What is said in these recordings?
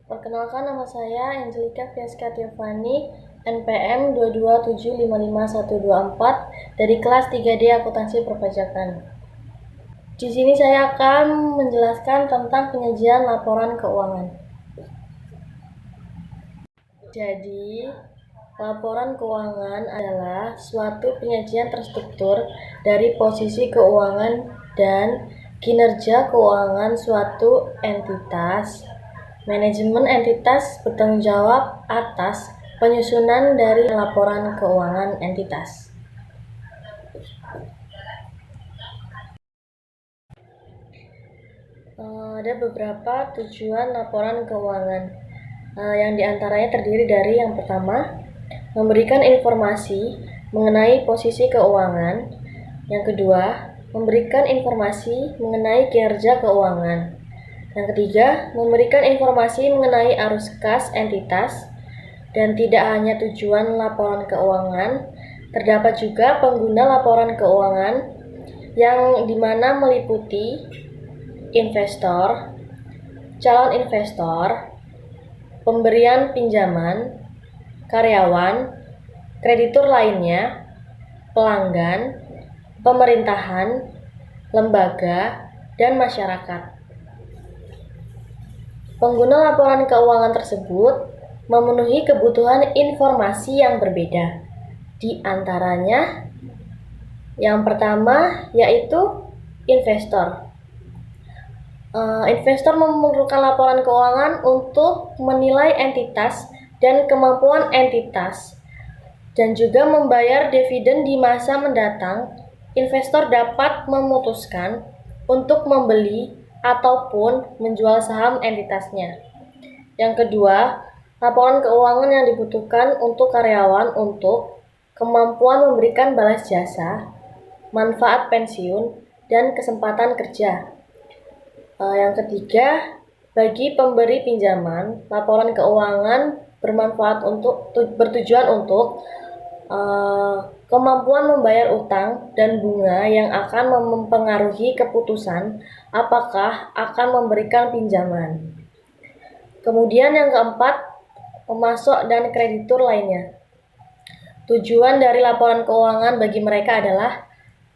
Perkenalkan, nama saya Angelika Fiaska Tiofani, NPM 227555124 dari kelas 3D Akuntansi Perpajakan. Di sini saya akan menjelaskan tentang penyajian laporan keuangan. Jadi, laporan keuangan adalah suatu penyajian terstruktur dari posisi keuangan dan kinerja keuangan suatu entitas. Manajemen entitas bertanggung jawab atas penyusunan dari laporan keuangan entitas. Ada beberapa tujuan laporan keuangan yang diantaranya terdiri dari yang pertama, memberikan informasi mengenai posisi keuangan. Yang kedua, memberikan informasi mengenai kinerja keuangan. Yang ketiga, memberikan informasi mengenai arus kas entitas. Dan tidak hanya tujuan laporan keuangan, terdapat juga pengguna laporan keuangan yang dimana meliputi investor, calon investor, pemberian pinjaman, karyawan, kreditur lainnya, pelanggan, pemerintahan, lembaga, dan masyarakat. Pengguna laporan keuangan tersebut memenuhi kebutuhan informasi yang berbeda. Di antaranya, yang pertama yaitu investor. Investor memerlukan laporan keuangan untuk menilai entitas dan kemampuan entitas, dan juga membayar dividen di masa mendatang. Investor dapat memutuskan untuk membeli ataupun menjual saham entitasnya. Yang kedua, laporan keuangan yang dibutuhkan untuk karyawan untuk kemampuan memberikan balas jasa, manfaat pensiun, dan kesempatan kerja. Yang ketiga, bagi pemberi pinjaman, laporan keuangan bertujuan untuk kemampuan membayar utang dan bunga yang akan mempengaruhi keputusan apakah akan memberikan pinjaman. Kemudian yang keempat, pemasok dan kreditur lainnya. Tujuan dari laporan keuangan bagi mereka adalah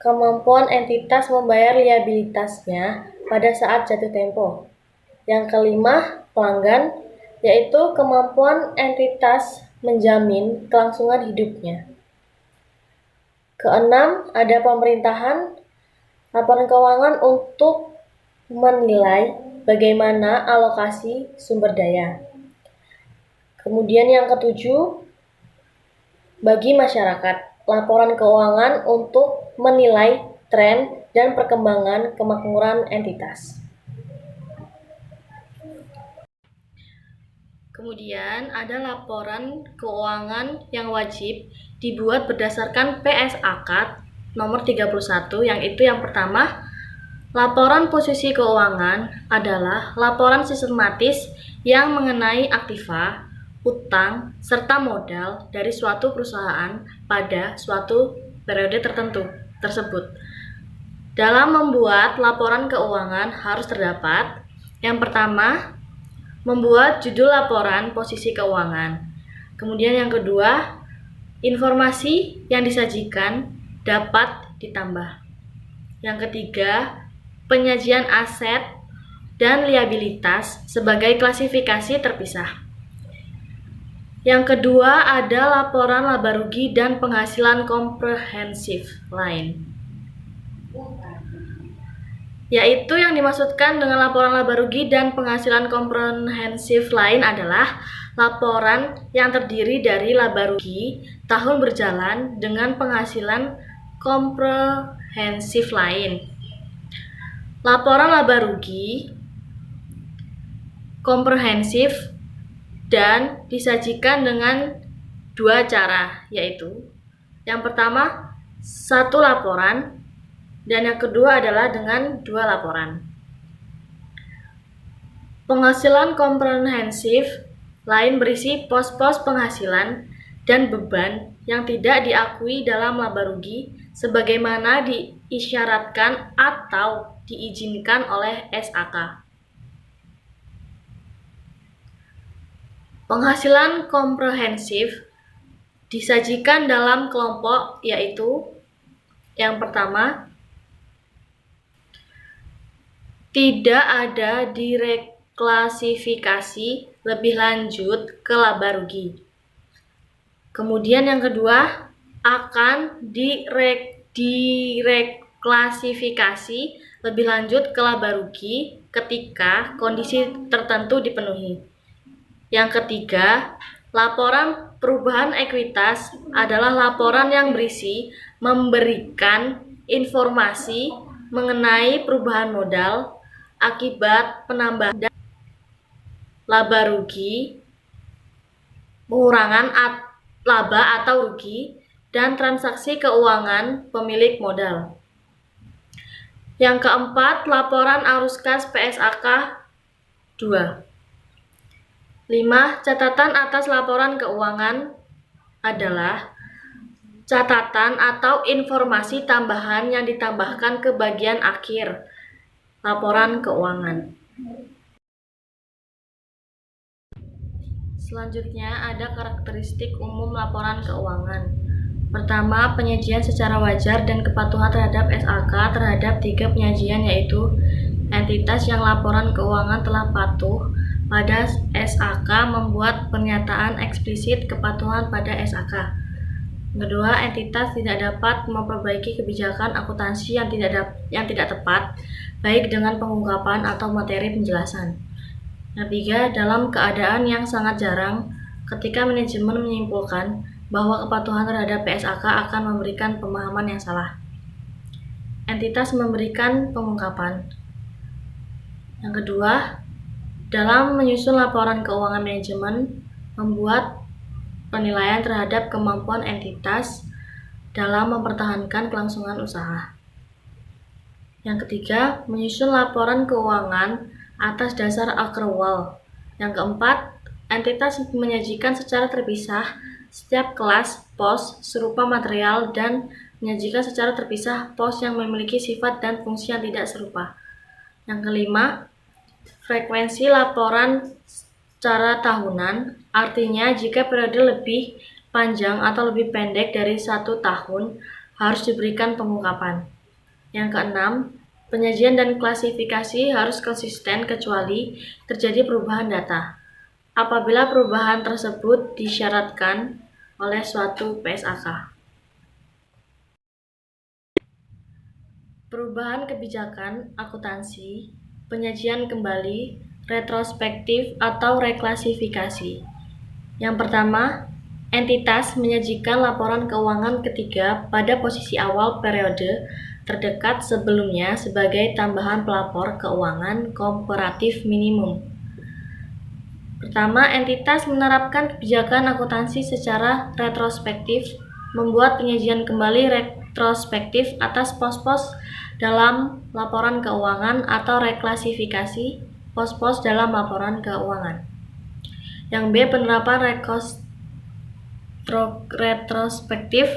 kemampuan entitas membayar liabilitasnya pada saat jatuh tempo. Yang kelima, pelanggan, yaitu kemampuan entitas menjamin kelangsungan hidupnya. Keenam, ada pemerintahan, laporan keuangan untuk menilai bagaimana alokasi sumber daya. Kemudian yang ketujuh, bagi masyarakat, laporan keuangan untuk menilai tren dan perkembangan kemakmuran entitas. Kemudian ada laporan keuangan yang wajib dibuat berdasarkan PSAK nomor 31, yang itu yang pertama, laporan posisi keuangan adalah laporan sistematis yang mengenai aktiva, utang, serta modal dari suatu perusahaan pada suatu periode tertentu tersebut. Dalam membuat laporan keuangan harus terdapat yang pertama, membuat judul laporan posisi keuangan. Kemudian yang kedua, informasi yang disajikan dapat ditambah. Yang ketiga, penyajian aset dan liabilitas sebagai klasifikasi terpisah. Yang kedua ada laporan laba rugi dan penghasilan komprehensif lain. Yaitu yang dimaksudkan dengan laporan laba rugi dan penghasilan komprehensif lain adalah laporan yang terdiri dari laba rugi tahun berjalan dengan penghasilan komprehensif lain. Laporan laba rugi komprehensif dan disajikan dengan dua cara, yaitu yang pertama satu laporan dan yang kedua adalah dengan dua laporan. Penghasilan komprehensif lain berisi pos-pos penghasilan dan beban yang tidak diakui dalam laba rugi sebagaimana diisyaratkan atau diizinkan oleh SAK. Penghasilan komprehensif disajikan dalam kelompok, yaitu yang pertama, tidak ada direklasifikasi lebih lanjut ke laba rugi. Kemudian yang kedua, akan direklasifikasi lebih lanjut ke laba rugi ketika kondisi tertentu dipenuhi. Yang ketiga, laporan perubahan ekuitas adalah laporan yang berisi memberikan informasi mengenai perubahan modal akibat penambahan laba rugi, pengurangan laba atau rugi, dan transaksi keuangan pemilik modal. Yang keempat, laporan arus kas PSAK 2. 5. Catatan atas laporan keuangan adalah catatan atau informasi tambahan yang ditambahkan ke bagian akhir laporan keuangan. Selanjutnya ada karakteristik umum laporan keuangan. Pertama, penyajian secara wajar dan kepatuhan terhadap SAK terhadap 3 penyajian, yaitu entitas yang laporan keuangan telah patuh pada SAK membuat pernyataan eksplisit kepatuhan pada SAK. Kedua, entitas tidak dapat memperbaiki kebijakan akuntansi yang tidak tepat, baik dengan pengungkapan atau materi penjelasan. Yang ketiga, dalam keadaan yang sangat jarang, ketika manajemen menyimpulkan bahwa kepatuhan terhadap PSAK akan memberikan pemahaman yang salah, entitas memberikan pengungkapan. Yang kedua, dalam menyusun laporan keuangan, manajemen membuat penilaian terhadap kemampuan entitas dalam mempertahankan kelangsungan usaha. Yang ketiga, menyusun laporan keuangan atas dasar accrual. Yang keempat, entitas menyajikan secara terpisah setiap kelas pos serupa material dan menyajikan secara terpisah pos yang memiliki sifat dan fungsi yang tidak serupa. Yang kelima, frekuensi laporan secara tahunan, artinya jika periode lebih panjang atau lebih pendek dari 1 tahun harus diberikan pengungkapan. Yang keenam, penyajian dan klasifikasi harus konsisten kecuali terjadi perubahan data, apabila perubahan tersebut disyaratkan oleh suatu PSAK. Perubahan kebijakan akuntansi, penyajian kembali, retrospektif atau reklasifikasi. Yang pertama, entitas menyajikan laporan keuangan ketiga pada posisi awal periode terdekat sebelumnya sebagai tambahan pelapor keuangan komparatif minimum. Pertama, entitas menerapkan kebijakan akuntansi secara retrospektif, membuat penyajian kembali retrospektif atas pos-pos dalam laporan keuangan atau reklasifikasi pos-pos dalam laporan keuangan. Yang B, penerapan retrospektif,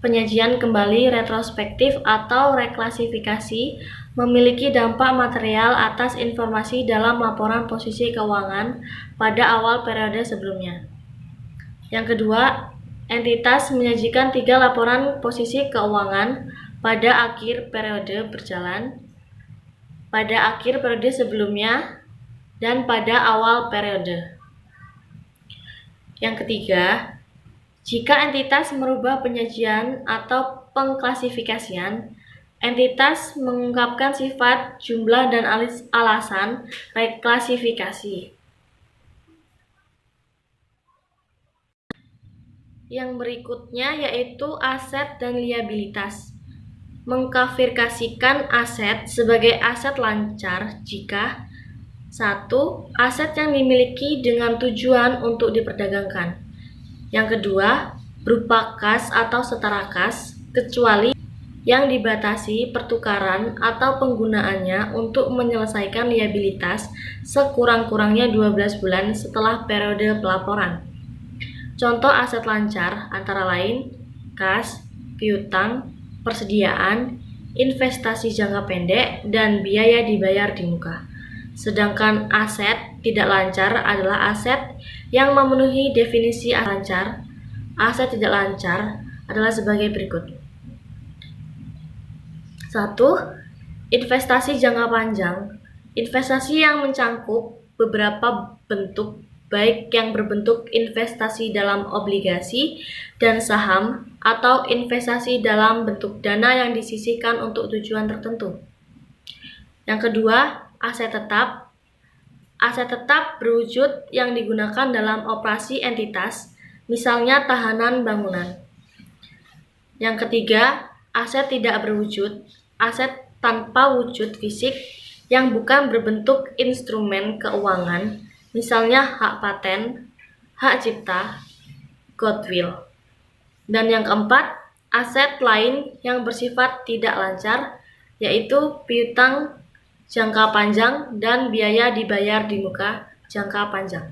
penyajian kembali retrospektif atau reklasifikasi memiliki dampak material atas informasi dalam laporan posisi keuangan pada awal periode sebelumnya. Yang kedua, entitas menyajikan 3 laporan posisi keuangan pada akhir periode berjalan, pada akhir periode sebelumnya, dan pada awal periode. Yang ketiga, jika entitas merubah penyajian atau pengklasifikasian, entitas mengungkapkan sifat, jumlah, dan alasan reklasifikasi. Yang berikutnya yaitu aset dan liabilitas. Mengklasifikasikan aset sebagai aset lancar jika 1. Aset yang dimiliki dengan tujuan untuk diperdagangkan. Yang kedua, berupa kas atau setara kas, kecuali yang dibatasi pertukaran atau penggunaannya untuk menyelesaikan liabilitas sekurang-kurangnya 12 bulan setelah periode pelaporan. Contoh aset lancar antara lain kas, piutang, persediaan, investasi jangka pendek, dan biaya dibayar di muka. Sedangkan aset tidak lancar adalah aset yang memenuhi definisi lancar. Aset tidak lancar adalah sebagai berikut. 1. Investasi jangka panjang. Investasi yang mencangkup beberapa bentuk, baik yang berbentuk investasi dalam obligasi dan saham atau investasi dalam bentuk dana yang disisihkan untuk tujuan tertentu. Yang kedua, aset tetap. Aset tetap berwujud yang digunakan dalam operasi entitas, misalnya tahanan bangunan. Yang ketiga, aset tidak berwujud. Aset tanpa wujud fisik yang bukan berbentuk instrumen keuangan, misalnya hak paten, hak cipta, goodwill. Dan yang keempat, aset lain yang bersifat tidak lancar, yaitu piutang jangka panjang dan biaya dibayar di muka jangka panjang.